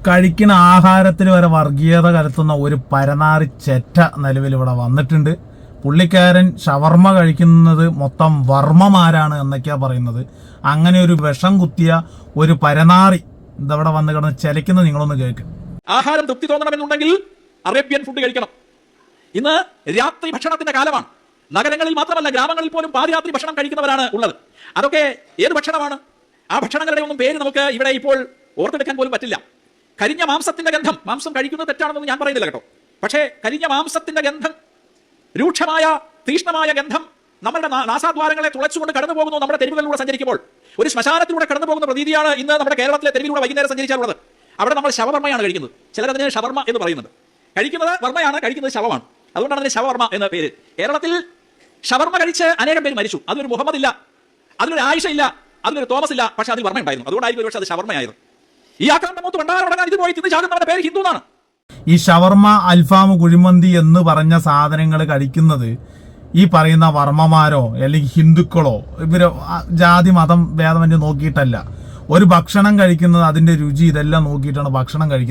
കഴിക്കുന്ന ആഹാരത്തിൽ വരെ വർഗീയത കലർത്തുന്ന ഒരു പരനാറി ചെറ്റ നിലവിൽ ഇവിടെ വന്നിട്ടുണ്ട്. പുള്ളിക്കാരൻ ഷവർമ്മ കഴിക്കുന്നത് മൊത്തം വർമ്മമാരാണ് എന്നൊക്കെയാ പറയുന്നത്. അങ്ങനെ ഒരു വിഷം കുത്തിയ ഒരു പരനാറി ഇതവിടെ വന്ന് കിടന്ന് ചലിക്കുന്നത് നിങ്ങളൊന്ന് കേൾക്കും. ആഹാരം തൃപ്തി തോന്നണമെന്നുണ്ടെങ്കിൽ അറേബ്യൻ ഫുഡ് കഴിക്കണം. ഇന്ന് രാത്രി ഭക്ഷണത്തിന്റെ കാലമാണ്. നഗരങ്ങളിൽ മാത്രമല്ല, ഗ്രാമങ്ങളിൽ പോലും പാതിരാത്രി ഭക്ഷണം കഴിക്കുന്നവരാണ് ഉള്ളത്. അതൊക്കെ ഏത് ഭക്ഷണമാണ്? ആ ഭക്ഷണങ്ങളുടെ ഒന്നും പേര് നമുക്ക് ഇവിടെ ഇപ്പോൾ ഓർത്തെടുക്കാൻ പോലും പറ്റില്ല. കരിഞ്ഞ മാംസത്തിന്റെ ഗന്ധം, മാംസം കഴിക്കുന്നത് തെറ്റാണെന്ന് ഞാൻ പറയുന്നില്ല കേട്ടോ, പക്ഷേ കരിഞ്ഞ മാംസത്തിന്റെ ഗന്ധം, രൂക്ഷമായ തീഷ്ണമായ ഗന്ധം നമ്മുടെ നാസാദ്വാരങ്ങളെ തുളച്ചുകൊണ്ട് കടന്നു പോകുന്നു. നമ്മുടെ തെരുവുകളിലൂടെ സഞ്ചരിക്കുമ്പോൾ ഒരു ശ്മശാനത്തിലൂടെ കടന്നു പോകുന്ന പ്രതീതിയാണ് ഇന്ന് നമ്മുടെ കേരളത്തിലെ തെരുവിലൂടെ വൈകുന്നേരം സഞ്ചരിച്ചാലുള്ളത്. അവിടെ നമ്മൾ ശവവർമ്മയാണ് കഴിക്കുന്നത്. ചിലരതിന് ഷവർമ്മ എന്ന് പറയുന്നുണ്ട്. കഴിക്കുന്നത് വർമ്മയാണ്, കഴിക്കുന്നത് ശവമാണ്. അതുകൊണ്ടാണ് അതിന് ശവവർമ്മ എന്ന പേര്. കേരളത്തിൽ ഷവർമ്മ കഴിച്ച് അനേകം പേര് മരിച്ചു. അതിലൊരു മുഹമ്മദ് ഇല്ല, അതിലൊരു ആയിഷ ഇല്ല, അതിലൊരു തോമസ് ഇല്ല, പക്ഷെ അതിൽ വർമ്മ ഉണ്ടായിരുന്നു. അതുകൊണ്ടായിരിക്കും പക്ഷേ അത് ഷവർമ്മയായിരുന്നു. ഈ ആക്രമണം മൂത്ത് പണ്ടാറടങ്ങാൻ ഇത് പോയി തിന്ന് ചാകുന്നവരുടെ പേര് ഹിന്ദു എന്നാണ്. ഈ ഷവർമ്മ, അൽഫാം, കുഴിമന്തി എന്ന് പറഞ്ഞ സാധനങ്ങൾ കഴിക്കുന്നത് ഈ പറയുന്ന വർമ്മമാരോ അല്ലെങ്കിൽ ഹിന്ദുക്കളോ ഇവരോ ജാതി മതം ഭേദമന്യേ നോക്കിയിട്ടല്ല. ഒരു ഭക്ഷണം കഴിക്കുന്നത് അതിന്റെ രുചി ഇതെല്ലാം നോക്കിയിട്ടാണ് ഭക്ഷണം കഴിക്കുന്നത്.